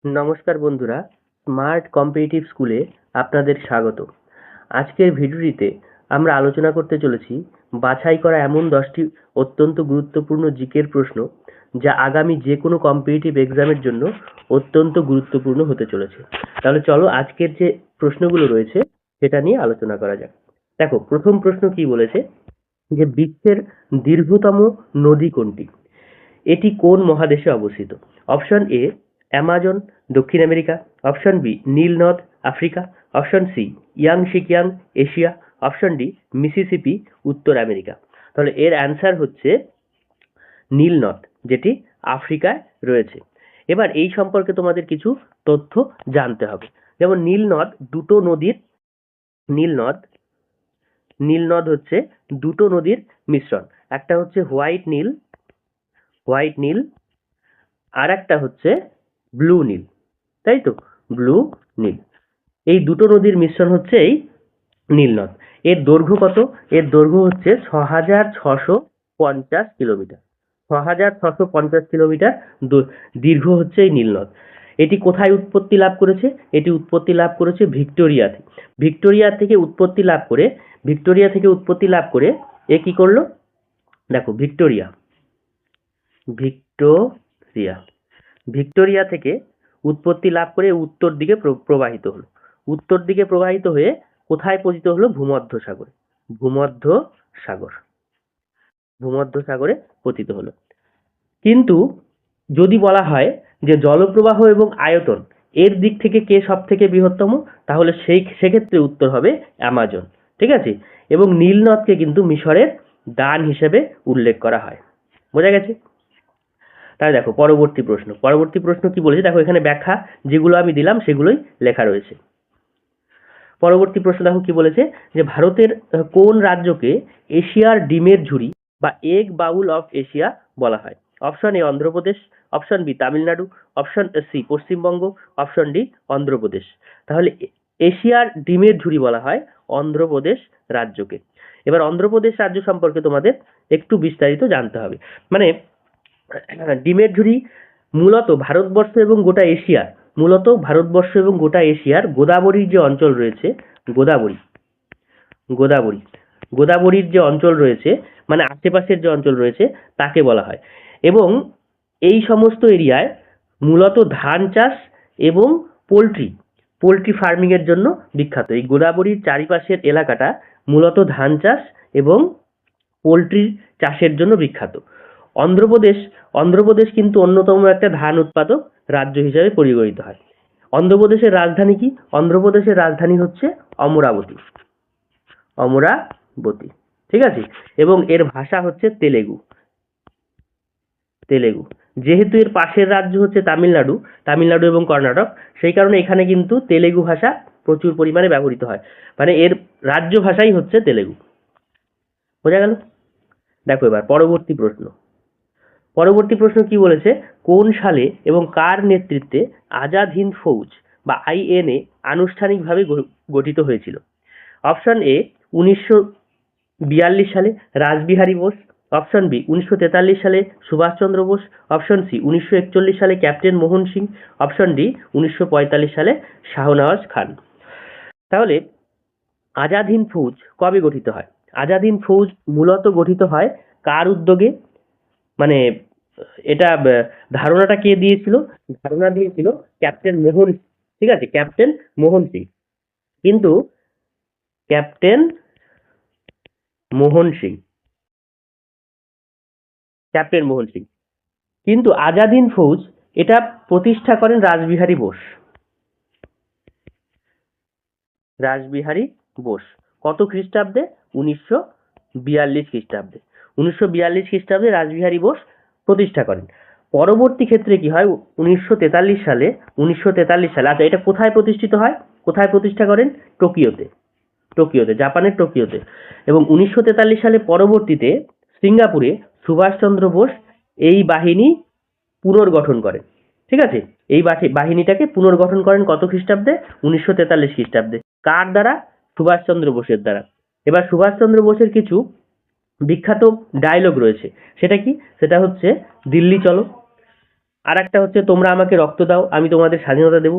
নমস্কার বন্ধুরা, smart competitive স্কুলে আপনাদের স্বাগত। আজকের ভিডিওটিতে আমরা আলোচনা করতে চলেছি বাছাই করা এমন 10টি অত্যন্ত গুরুত্বপূর্ণ জিকের প্রশ্ন যা আগামী যে কোনো কম্পিটিটিভ এক্সামের জন্য অত্যন্ত গুরুত্বপূর্ণ হতে চলেছে। তাহলে চলো আজকের যে প্রশ্নগুলো রয়েছে সেটা নিয়ে আলোচনা করা যাক। দেখো, প্রথম প্রশ্ন কি বলেছে যে বিশ্বের দীর্ঘতম নদী কোনটি? এটি কোন মহাদেশে অবস্থিত? অপশন এ অ্যামাজন দক্ষিণ আমেরিকা, অপশন বি নীল নদ আফ্রিকা, অপশন সি ইয়াংশিকিয়াং এশিয়া, অপশন ডি মিসিসিপি উত্তর আমেরিকা। তাহলে এর অ্যান্সার হচ্ছে নীল নদ, যেটি আফ্রিকায় রয়েছে। এবার এই সম্পর্কে তোমাদের কিছু তথ্য জানতে হবে। যেমন নীল নদ হচ্ছে দুটো নদীর মিশ্রণ। একটা হচ্ছে হোয়াইট নীল, আর একটা হচ্ছে ব্লু নীল, তাই তো? ব্লু নীল, এই দুটো নদীর মিশ্রণ হচ্ছে এই নীল নদ। এর দৈর্ঘ্য কত? এর দৈর্ঘ্য হচ্ছে 6,650 কিলোমিটার। 6,650 কিলোমিটার দীর্ঘ হচ্ছে এই নীল নদ। এটি কোথায় উৎপত্তি লাভ করেছে? এটি উৎপত্তি লাভ করেছে ভিক্টোরিয়াতে। ভিক্টোরিয়া থেকে উৎপত্তি লাভ করে এ কি করলো? দেখো, ভিক্টোরিয়া থেকে উৎপত্তি লাভ করে উত্তর দিকে প্রবাহিত হয়ে কোথায় পতিত হলো? ভূমধ্যসাগরে পতিত হলো। কিন্তু যদি বলা হয় যে জলপ্রবাহ এবং আয়তন এর দিক থেকে কে সব থেকে বৃহত্তম, তাহলে সেক্ষেত্রে উত্তর হবে অ্যামাজন। ঠিক আছে? এবং নীল নদকে কিন্তু মিশরের দান হিসেবে উল্লেখ করা হয়। বোঝা গেছে? তাহলে দেখো, পরবর্তী প্রশ্ন কি বলেছে দেখো, এখানে ব্যাখ্যা যেগুলো আমি দিলাম সেগুলোই লেখা রয়েছে। পরবর্তী প্রশ্ন দেখো কি বলেছে যে ভারতের কোন রাজ্যকে এশিয়ার ডিমের ঝুড়ি বা এগ বাউল অফ এশিয়া বলা হয়? Option A Andhra Pradesh, option B Tamil Nadu, option C Paschimbanga, option D Andhra Pradesh. তাহলে এশিয়ার ডিমের ঝুড়ি বলা হয় অন্ধ্রপ্রদেশ রাজ্যকে। এবার অন্ধ্রপ্রদেশ রাজ্য সম্পর্কে তোমাদের একটু বিস্তারিত জানতে হবে। মানে ডিমের ঝুড়ি মূলত ভারতবর্ষ এবং গোটা এশিয়ার গোদাবরীর যে অঞ্চল রয়েছে, গোদাবরীর যে অঞ্চল রয়েছে, মানে আশেপাশের যে অঞ্চল রয়েছে তাকে বলা হয়। এবং এই সমস্ত এরিয়ায় মূলত ধান চাষ এবং পোলট্রি ফার্মিং এর জন্য বিখ্যাত। এই গোদাবরীর চারিপাশের এলাকাটা মূলত ধান চাষ এবং পোলট্রি চাষের জন্য বিখ্যাত। অন্ধ্রপ্রদেশ কিন্তু অন্যতম একটা ধান উৎপাদক রাজ্য হিসেবে পরিগণিত হয়। অন্ধ্রপ্রদেশের রাজধানী কি? অন্ধ্রপ্রদেশের রাজধানী হচ্ছে অমরাবতী। ঠিক আছে? এবং এর ভাষা হচ্ছে তেলেগু। যেহেতু এর পাশের রাজ্য হচ্ছে তামিলনাড়ু এবং কর্ণাটক, সেই কারণে এখানে কিন্তু তেলেগু ভাষা প্রচুর পরিমাণে ব্যবহৃত হয়। মানে এর রাজ্য ভাষাই হচ্ছে তেলেগু। বোঝা গেল? দেখো এবার পরবর্তী প্রশ্ন কি বলেছে, কোন সালে এবং কার নেতৃত্বে আজাদ হিন্দ ফৌজ বা আইএনএ আনুষ্ঠানিকভাবে গঠিত হয়েছিল? অপশন এ 1942 সালে রাসবিহারী বোস, অপশন বি 1943 সালে সুভাষচন্দ্র বোস, অপশন সি 1941 সালে captain Mohan Singh, option D 1945 সালে শাহনওয়াজ খান। তাহলে আজাদ হিন্দ ফৌজ কবে গঠিত হয়? আজাদ হিন্দ ফৌজ মূলত গঠিত হয় কার উদ্যোগে? মানে এটা ধারণাটা কে দিয়েছিল? ধারণা দিয়েছিল ক্যাপ্টেন মোহন। ঠিক আছে, ক্যাপ্টেন মোহন সিং। কিন্তু ক্যাপ্টেন মোহন সিং কিন্তু আজাদ হিন্দ ফৌজ এটা প্রতিষ্ঠা করেন রাসবিহারী বোস। কত খ্রিস্টাব্দে? 1942 খ্রিস্টাব্দে। 1942 খ্রিস্টাব্দে রাসবিহারী বোস প্রতিষ্ঠা করেন। পরবর্তী ক্ষেত্রে কি হয়? 1943 সালে আচ্ছা, এটা কোথায় প্রতিষ্ঠিত হয়? কোথায় প্রতিষ্ঠা করেন? টোকিওতে, জাপানের টোকিওতে। এবং 1943 সালে পরবর্তীতে সিঙ্গাপুরে সুভাষচন্দ্র বোস এই বাহিনী পুনর্গঠন করেন। ঠিক আছে? এই বাহিনীটাকে পুনর্গঠন করেন কত খ্রিস্টাব্দে? 1943 খ্রিস্টাব্দে। কার দ্বারা? সুভাষচন্দ্র বোসের দ্বারা। এবার সুভাষচন্দ্র বোসের কিছু বিখ্যাত ডায়লগ রয়েছে। সেটা কি? সেটা হচ্ছে দিল্লি চলো, আর একটা হচ্ছে তোমরা আমাকে রক্ত দাও আমি তোমাদের স্বাধীনতা দেব।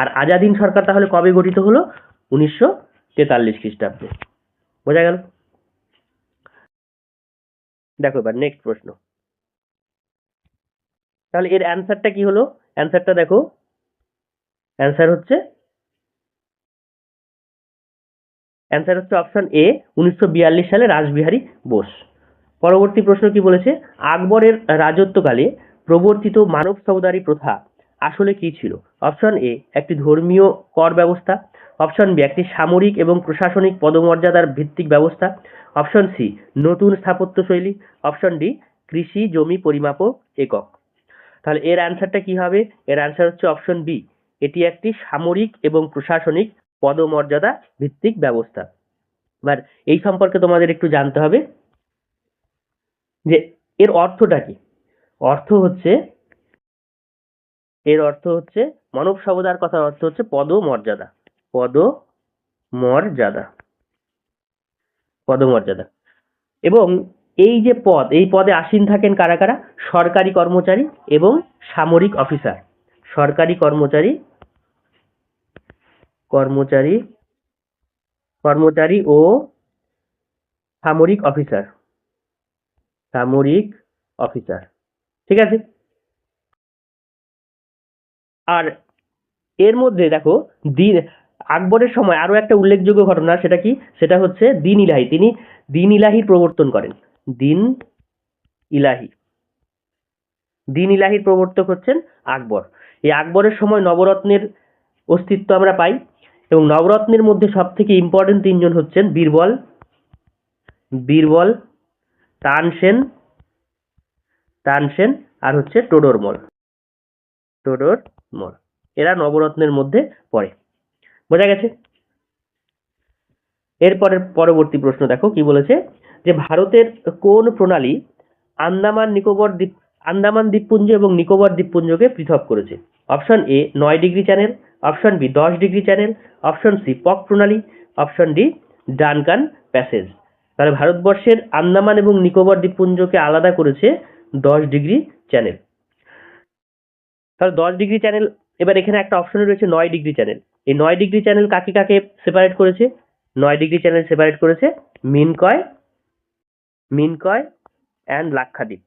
আর আজাদিন সরকার তাহলে কবে গঠিত হলো? 1943 খ্রিস্টাব্দে। বোঝা গেল? দেখো এবার নেক্সট প্রশ্ন। তাহলে এর অ্যান্সারটা কি হলো? অ্যান্সারটা দেখো, অ্যান্সার হচ্ছে অপশন এ, 1942 সালে রাসবিহারী বোস। পরবর্তী প্রশ্ন কি বলেছে? আকবরের রাজত্বকালে প্রবর্তিত মানব ফৌজদারি প্রথা আসলে কি ছিল? অপশন এ, একটি ধর্মীয় কর ব্যবস্থা। অপশন বি, একটি সামরিক এবং প্রশাসনিক পদমর্যাদার ভিত্তিক ব্যবস্থা। অপশন সি, নতুন স্থাপত্য শৈলী। অপশন ডি, কৃষি জমি পরিমাপক একক। তাহলে এর অ্যান্সারটা কি হবে? এর অ্যান্সার হচ্ছে অপশন বি, এটি একটি সামরিক এবং প্রশাসনিক পদমর্যাদা ভিত্তিক ব্যবস্থা। এবার এই সম্পর্কে তোমাদের একটু জানতে হবে যে এর অর্থটা কি। অর্থ হচ্ছে, এর অর্থ হচ্ছে মানব সভ্যতার কথার অর্থ হচ্ছে পদমর্যাদা। পদমর্যাদা, পদমর্যাদা। এবং এই যে পদ, এই পদে আসীন থাকেন কারা কারা? সরকারি কর্মচারী এবং সামরিক অফিসার। সরকারি কর্মচারী, কর্মচারী কর্মচারী ও সামরিক অফিসার, সামরিক অফিসার। ঠিক আছে? আর এর মধ্যে দেখো, দিন আকবরের সময় আরো একটা উল্লেখযোগ্য ঘটনা, সেটা কি? সেটা হচ্ছে দিন ইলাহি। তিনি দিন ইলাহির প্রবর্তন করেন। দিন ইলাহি, দিন ইলাহির প্রবর্তক হচ্ছেন আকবর। এই আকবরের সময় নবরত্নের অস্তিত্ব আমরা পাই, এবং নবরত্নের মধ্যে সব থেকে ইম্পর্টেন্ট তিনজন হচ্ছেন বীরবল, বীরবল, তানসেন, তানসেন, আর হচ্ছে টোডরমল, টোডরমল। এরা নবরত্নের মধ্যে পড়ে। বোঝা গেছে? এরপরের পরবর্তী প্রশ্ন দেখো কি বলেছে, যে ভারতের কোন প্রণালী আন্দামান দ্বীপপুঞ্জ এবং নিকোবর দ্বীপপুঞ্জকে পৃথক করেছে? Option A, 9 degree channel. Option B, 10 degree channel. Option C, Palk প্রণালী। Option D, Duncan passage. তাহলে ভারতবর্ষের আন্দামান এবং নিকোবর দ্বীপপুঞ্জকে আলাদা করেছে 10 ডিগ্রি চ্যানেল। তাহলে 10 ডিগ্রি চ্যানেল, এবার এখানে একটা অপশনে রয়েছে 9 ডিগ্রি চ্যানেল। এই 9 ডিগ্রি চ্যানেল কাকে কাকে সেপারেট করেছে? 9 ডিগ্রি চ্যানেল সেপারেট করেছে মিনকয়, মিনকয় অ্যান্ড লাক্ষাদ্বীপ।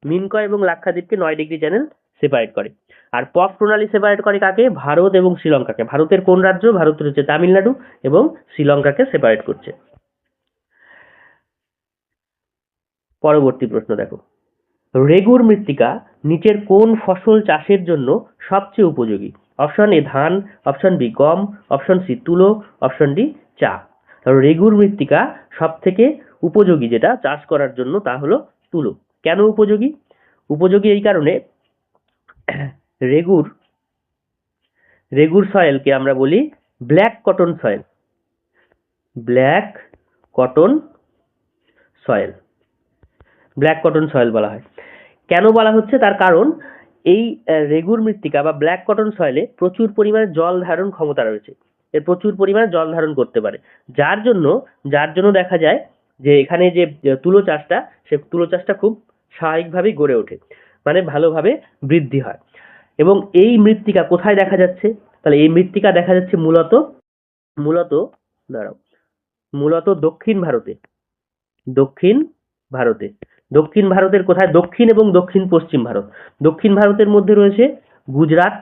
মিনকয় এবং লাক্ষাদ্বীপকে 9 ডিগ্রি চ্যানেল সেপারেট করে। আর পক প্রণালী সেপারেট করে কাকে? ভারত এবং শ্রীলঙ্কাকে। ভারতের কোন রাজ্য? ভারতের হচ্ছে তামিলনাড়ু, এবং শ্রীলঙ্কাকে সেপারেট করছে। পরবর্তী প্রশ্ন দেখো, রেগুর মৃত্তিকা নিচের কোন ফসল চাষের জন্য সবচেয়ে উপযোগী? অপশন এ ধান, অপশন বি গম, অপশন সি তুলো, অপশন ডি চা। রেগুর মৃত্তিকা সব থেকে উপযোগী যেটা চাষ করার জন্য তা হলো তুলো। কেন উপযোগী? উপযোগী এই কারণে, রেগুর রেগুর সয়েলকে আমরা বলি black cotton soil, black cotton soil, black cotton soil বলা হয়। কেন বলা হচ্ছে তার কারণ, এই রেগুর মৃত্তিকা বা ব্ল্যাক কটন সয়েলে প্রচুর পরিমাণে জল ধারণ ক্ষমতা রয়েছে। এর প্রচুর পরিমাণে জল ধারণ করতে পারে, যার জন্য দেখা যায় যে এখানে যে তুলো চাষটা, সে তুলো চাষটা খুব স্বাভাবিকভাবেই গড়ে ওঠে, মানে ভালোভাবে বৃদ্ধি হয়। এবং এই মৃত্তিকা কোথায় দেখা যাচ্ছে? তাহলে এই মৃত্তিকা দেখা যাচ্ছে মূলত মূলত দাঁড়াও মূলত দক্ষিণ ভারতে। দক্ষিণ ভারতে, দক্ষিণ ভারতের কোথায়? দক্ষিণ এবং দক্ষিণ পশ্চিম ভারত। দক্ষিণ ভারতের মধ্যে রয়েছে গুজরাট,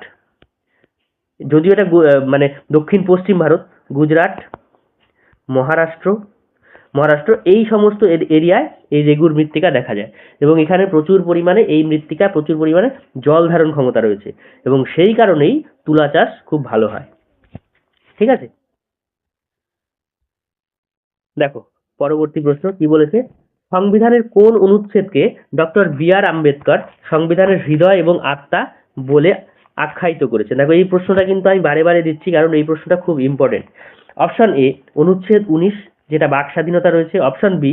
যদিও এটা মানে দক্ষিণ পশ্চিম ভারত, গুজরাট, মহারাষ্ট্র, এই সমস্ত এরিয়ায় এই রেগুর মৃত্তিকা দেখা যায়। এবং এখানে প্রচুর পরিমাণে এই মৃত্তিকা প্রচুর পরিমাণে জল ধারণ ক্ষমতা রয়েছে, এবং সেই কারণেই তুলা চাষ খুব ভালো হয়। ঠিক আছে? দেখো পরবর্তী প্রশ্ন কি বলেছে, সংবিধানের কোন অনুচ্ছেদকে ডক্টর বি আর আম্বেদকর সংবিধানের হৃদয় এবং আত্মা বলে আখ্যায়িত করেছেন? দেখো এই প্রশ্নটা কিন্তু আমি বারে বারে দিচ্ছি, কারণ এই প্রশ্নটা খুব ইম্পর্টেন্ট। অপশন এ, অনুচ্ছেদ 19, যেটা বাক স্বাধীনতা রয়েছে। অপশন বি,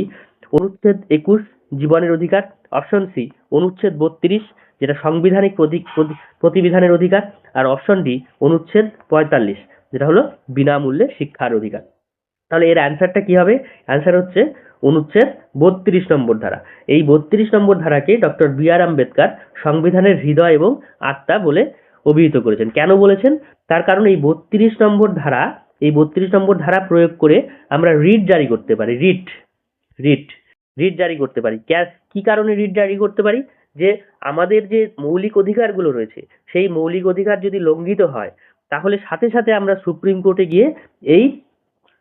অনুচ্ছেদ 21, জীবনের অধিকার। অপশন সি, অনুচ্ছেদ 32, যেটা সাংবিধানিক প্রতিবিধানের অধিকার। আর অপশন ডি, অনুচ্ছেদ 45, যেটা হলো বিনামূল্যে শিক্ষার অধিকার। তাহলে এর অ্যান্সারটা কি হবে? অ্যান্সার হচ্ছে অনুচ্ছেদ 32 নম্বর ধারা। এই 32 নম্বর ধারাকে ডক্টর বি আর আম্বেদকর সংবিধানের হৃদয় এবং আত্মা বলে অভিহিত করেছেন। কেন বলেছেন? তার কারণ এই 32 নম্বর ধারা, এই 32 নম্বর ধারা প্রয়োগ করে আমরা রিট জারি করতে পারি। রিট রিট জারি করতে পারি। কি কারণে রিট জারি করতে পারি? যে আমাদের যে মৌলিক অধিকারগুলো রয়েছে, সেই মৌলিক অধিকার যদি লঙ্ঘিত হয়, তাহলে সাথে সাথে আমরা সুপ্রিম কোর্টে গিয়ে এই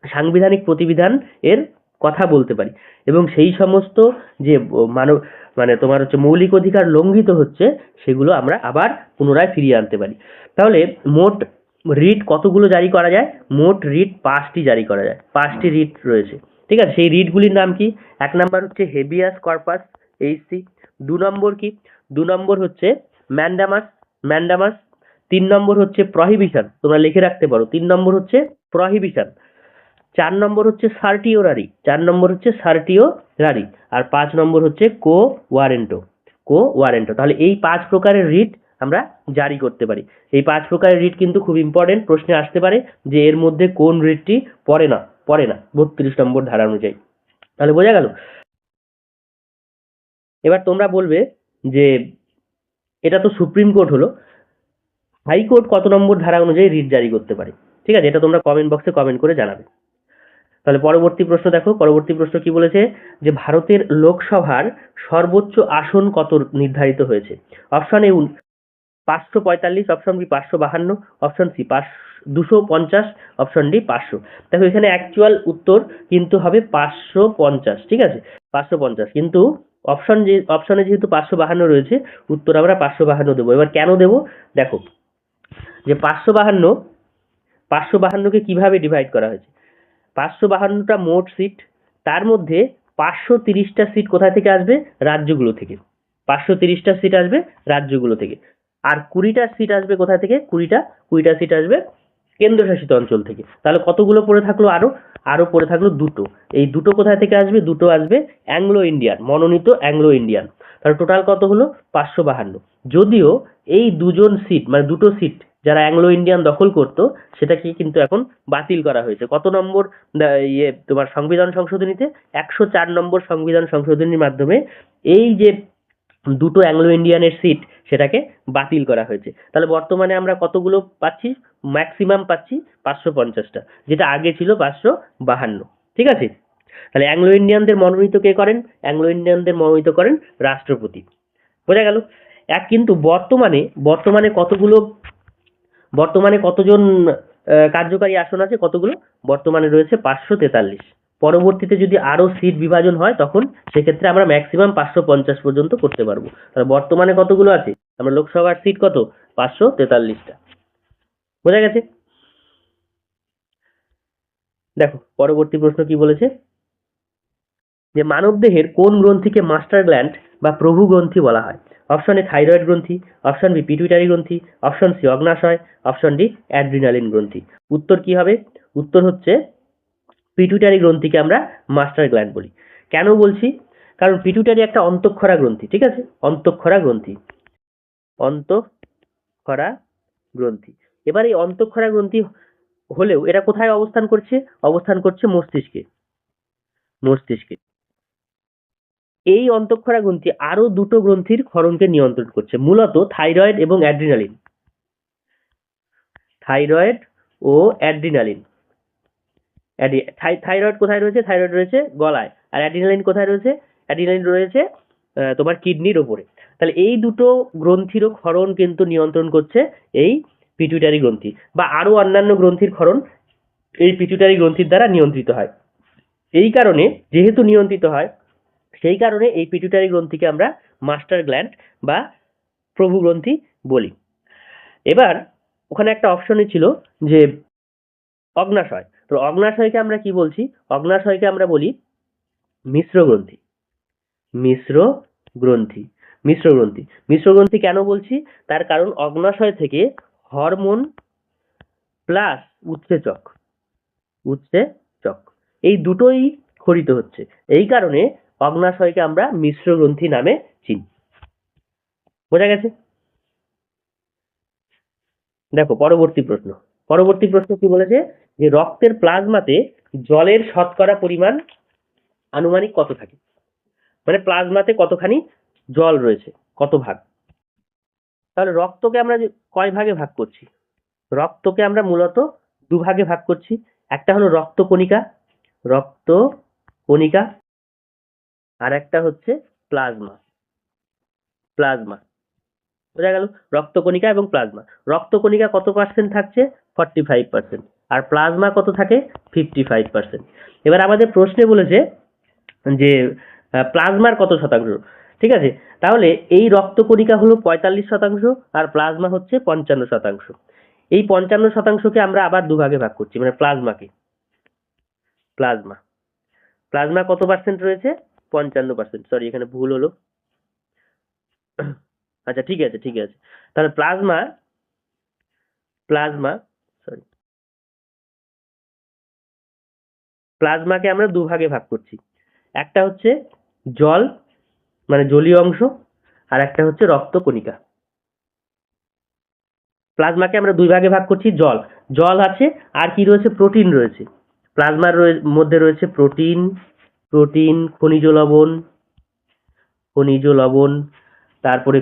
সাংবিধানিক প্রতিবিধান এর কথা বলতে পারি এবং সেই সমস্ত যে মানব মানে তোমার হচ্ছে মৌলিক অধিকার লঙ্ঘিত হচ্ছে, সেগুলো আমরা আবার পুনরায় ফিরিয়ে আনতে পারি। তাহলে মোট রিট কতগুলো জারি করা যায়? মোট রিট 5টি জারি করা যায়। 5টি রিট রয়েছে, ঠিক আছে? সেই রিটগুলির নাম কি? 1 নাম্বার হচ্ছে হেবিয়াস কর্পাস, এইচসি। 2 নম্বর কি? 2 নম্বর হচ্ছে ম্যান্ডামাস। 3 নম্বর হচ্ছে প্রহিবিশন, তোমরা লিখে রাখতে পারো। 3 নম্বর হচ্ছে প্রহিবিশন। 4 নম্বর হচ্ছে সার্টিওরারি, আর 5 নম্বর হচ্ছে কোয়ারেন্টো। তাহলে এই 5 প্রকারের রিট আমরা জারি করতে পারি। এই 5 প্রকারের রিট কিন্তু খুব ইম্পর্টেন্ট, প্রশ্নে আসতে পারে যে এর মধ্যে কোন রিটটি পড়ে না 32 নম্বর ধারা অনুযায়ী। তাহলে বোঝা গেল? এবার তোমরা বলবে যে এটা তো সুপ্রিম কোর্ট হলো, হাইকোর্ট কত নম্বর ধারা অনুযায়ী রিট জারি করতে পারে? ঠিক আছে, এটা তোমরা কমেন্ট বক্সে কমেন্ট করে জানাবে। তাহলে পরবর্তী প্রশ্ন দেখো, পরবর্তী প্রশ্ন কি বলেছে? যে ভারতের লোকসভার সর্বোচ্চ আসন কত নির্ধারিত হয়েছে? Option A 545, option B 552, option C 250, option D 500। দেখো এখানে অ্যাকচুয়াল উত্তর কিন্তু হবে 550, ঠিক আছে? 550, কিন্তু অপশনে যেহেতু 552 রয়েছে, উত্তর আমরা 552 দেবো। এবার কেন দেবো দেখো, যে 552কে কিভাবে ডিভাইড করা হয়েছে? 552টা মোট সিট, তার মধ্যে 530টা সিট কোথা থেকে আসবে? রাজ্যগুলো থেকে। 530টা সিট আসবে রাজ্যগুলো থেকে। আর 20টা সিট আসবে কোথা থেকে? 20টা সিট আসবে কেন্দ্রশাসিত অঞ্চল থেকে। তাহলে কতগুলো পড়ে থাকলো? আরো পড়ে থাকলো দুটো। এই দুটো কোথায় থেকে আসবে? দুটো আসবে অ্যাংলো ইন্ডিয়ান, মনোনীত অ্যাংলো ইন্ডিয়ান। তাহলে টোটাল কত হলো? 552। যদিও এই দুজন সিট মানে দুটো সিট যারা অ্যাংলো ইন্ডিয়ান দখল করতো, সেটাকে কিন্তু এখন বাতিল করা হয়েছে। কত নম্বর তোমার সংবিধান সংশোধনীতে? 104 নম্বর সংবিধান সংশোধনীর মাধ্যমে এই যে দুটো অ্যাংলো ইন্ডিয়ানের সিট, সেটাকে বাতিল করা হয়েছে। তাহলে বর্তমানে আমরা কতগুলো পাচ্ছি? ম্যাক্সিমাম পাচ্ছি 550টা, যেটা আগে ছিল 552। ঠিক আছে? তাহলে অ্যাংলো ইন্ডিয়ানদের মনোনীত কে করেন? অ্যাংলো ইন্ডিয়ানদের মনোনীত করেন রাষ্ট্রপতি। বোঝা গেল? কিন্তু বর্তমানে কতজন কার্যকারী আসন আছে? কতগুলো? বর্তমানে রয়েছে 543। পরবর্তীতে যদি আরো সিট বিভাজন হয়, তখন সেক্ষেত্রে আমরা ম্যাক্সিমাম 550 পর্যন্ত করতে পারবো। তাহলে বর্তমানে কতগুলো আছে? আমরা লোকসভার সিট কত? 543টা। বোঝা গেছে? দেখো পরবর্তী প্রশ্ন কি বলেছে? যে মানবদেহের কোন গ্রন্থিকে মাস্টার গ্ল্যান্ড বা প্রভু গ্রন্থি বলা হয়? অপশন এ থাইরয়েড গ্রন্থি, অপশন বি পিটুইটারি গ্রন্থি, অপশন সি অগ্নাশয়, অপশন ডি অ্যাড্রিনালিন গ্রন্থি। উত্তর কি হবে? উত্তর হচ্ছে পিটুইটারি গ্রন্থিকে আমরা মাস্টার গ্ল্যান্ড বলি। কেন বলছি? কারণ পিটুইটারি একটা অন্তঃক্ষরা গ্রন্থি, ঠিক আছে? অন্তঃক্ষরা গ্রন্থি। এবার এই অন্তঃক্ষরা গ্রন্থি হলেও এটা কোথায় অবস্থান করছে? অবস্থান করছে মস্তিষ্কে। এই অন্তঃক্ষরা গ্রন্থি আরো দুটো গ্রন্থির ক্ষরণকে নিয়ন্ত্রণ করছে, মূলত থাইরয়েড এবং অ্যাড্রিনালিন। থাইরয়েড কোথায় রয়েছে? থাইরয়েড রয়েছে গলায়। আর অ্যাড্রিনালিন কোথায় রয়েছে? অ্যাড্রিনালিন রয়েছে তোমার কিডনির ওপরে। তাহলে এই দুটো গ্রন্থিরও ক্ষরণ কিন্তু নিয়ন্ত্রণ করছে এই পিটুইটারি গ্রন্থি, বা আরো অন্যান্য গ্রন্থির ক্ষরণ এই পিটুইটারি গ্রন্থির দ্বারা নিয়ন্ত্রিত হয়। এই কারণে, যেহেতু নিয়ন্ত্রিত হয়, সেই কারণে এই পিটুইটারি গ্রন্থিকে আমরা মাস্টার গ্ল্যান্ড বা প্রভু গ্রন্থি বলি। এবার ওখানে একটা অপশনে ছিল যে অগ্নাশয়। তো অগ্নাশয়কে আমরা কি বলছি? অগ্নাশয়কে আমরা বলি মিশ্র গ্রন্থি। মিশ্র গ্রন্থি কেন বলছি? তার কারণ অগ্নাশয় থেকে হরমোন প্লাস উৎসেচক এই দুটোই ক্ষরিত হচ্ছে। এই কারণে অগ্নাশয়কে আমরা মিশ্র গ্রন্থি নামে চিনি। বোঝা গেছে? দেখো পরবর্তী প্রশ্ন কি বলেছে? যে রক্তের প্লাজমাতে জলের শতকরা পরিমাণ আনুমানিক কত থাকে, মানে প্লাজমাতে কতখানি জল রয়েছে, কত ভাগ। তাহলে রক্তকে আমরা কয় ভাগে ভাগ করছি? রক্তকে আমরা মূলত দুভাগে ভাগ করছি। একটা হলো রক্তকণিকা, রক্তকণিকা, আর একটা হচ্ছে প্লাজমা। প্লাজমা বোঝা গেল, রক্তকণিকা এবং প্লাজমা। রক্তকণিকা কত পার্সেন্ট থাকছে? 45%। আর প্লাজমা কত থাকে? 55%। এবার আমাদের প্রশ্নে বলেছে যে প্লাজমার কত শতাংশ। ঠিক আছে, তাহলে এই রক্তকণিকা হলো 45%, আর প্লাজমা হচ্ছে 55%। এই 55%কে আমরা আবার দুভাগে ভাগ করছি, মানে প্লাজমাকে। প্লাজমা প্লাজমা কত পার্সেন্ট রয়েছে? 55%। সরি, এখানে ভুল হলো। আচ্ছা, ঠিক আছে ঠিক আছে। তাহলে প্লাজমা প্লাজমা সরি প্লাজমাকে আমরা দুভাগে ভাগ করছি। একটা হচ্ছে জল, মানে জলীয় অংশ, আর একটা হচ্ছে রক্তকণিকা। প্লাজমাকে আমরা দুই ভাগে ভাগ করছি। জল, জল আছে, আর কি রয়েছে? প্রোটিন রয়েছে। প্লাজমার মধ্যে রয়েছে প্রোটিন, খনিজ লবণ, তারপরে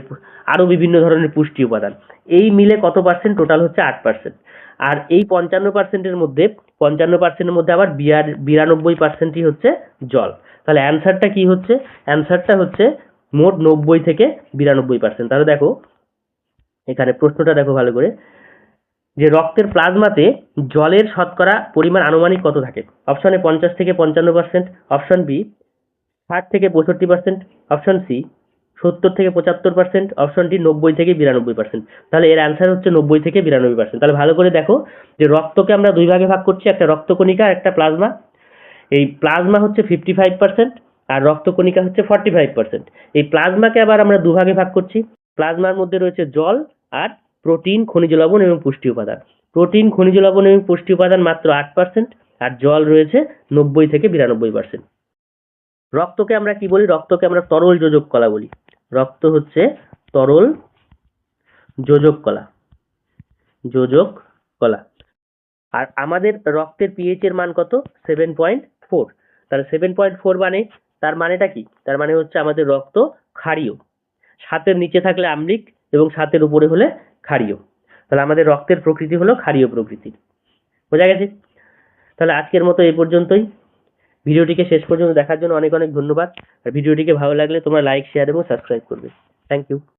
আরো বিভিন্ন ধরনের পুষ্টি উপাদান। এই মিলে কত পার্সেন্ট? টোটাল হচ্ছে 8%। আর এই 55%-এর মধ্যে 55%-এর মধ্যে আবার 92%ই হচ্ছে জল। তাহলে অ্যান্সারটা কি হচ্ছে? অ্যান্সারটা হচ্ছে মোট 90 থেকে 92%। তাহলে দেখো এখানে প্রশ্নটা দেখো ভালো করে, যে রক্তের প্লাজমাতে জলের শতকরা পরিমাণ আনুমানিক কত থাকে। অপশনে 50 থেকে 55%, অপশন বি 60 থেকে 65%, অপশন সি 70 থেকে 75%, অপশন ডি 90 থেকে 92%। তাহলে এর অ্যান্সার হচ্ছে 90 থেকে 92%। তাহলে ভালো করে দেখো যে রক্তকে আমরা দুই ভাগে ভাগ করছি, একটা রক্তকণিকা আর একটা প্লাজমা। এই প্লাজমা হচ্ছে 55% আর রক্তকণিকা হচ্ছে 45%। এই প্লাজমাকে আবার আমরা দুভাগে ভাগ করছি। প্লাজমার মধ্যে রয়েছে জল আর প্রোটিন, খনিজ লবণ এবং পুষ্টি উপাদান। প্রোটিন, খনিজ লবণ এবং পুষ্টি উপাদান মাত্র 8%, আর জল রয়েছে 90 থেকে 92%। রক্তকে আমরা কি বলি? রক্তকে আমরা তরল যোজক কলা বলি। রক্ত হচ্ছে তরল যোজক কলা, যোজক কলা। আর আমাদের রক্তের পিএইচ এর মান কত? 7.4। তাহলে 7.4 মানে, তার মানেটা কি? তার মানে হচ্ছে আমাদের রক্ত ক্ষারীয়। 7-এর নিচে থাকলে আম্লিক এবং 7-এর উপরে হলে ক্ষারীয়। তাহলে আমাদের রক্তের প্রকৃতি হলো ক্ষারীয় প্রকৃতির। বোঝা গেছে? তাহলে আজকের মতো এই পর্যন্তই। ভিডিওটিকে শেষ পর্যন্ত দেখার জন্য অনেক অনেক ধন্যবাদ। আর ভিডিওটিকে ভালো লাগলে তোমরা লাইক, শেয়ার এবং সাবস্ক্রাইব করবে। Thank you.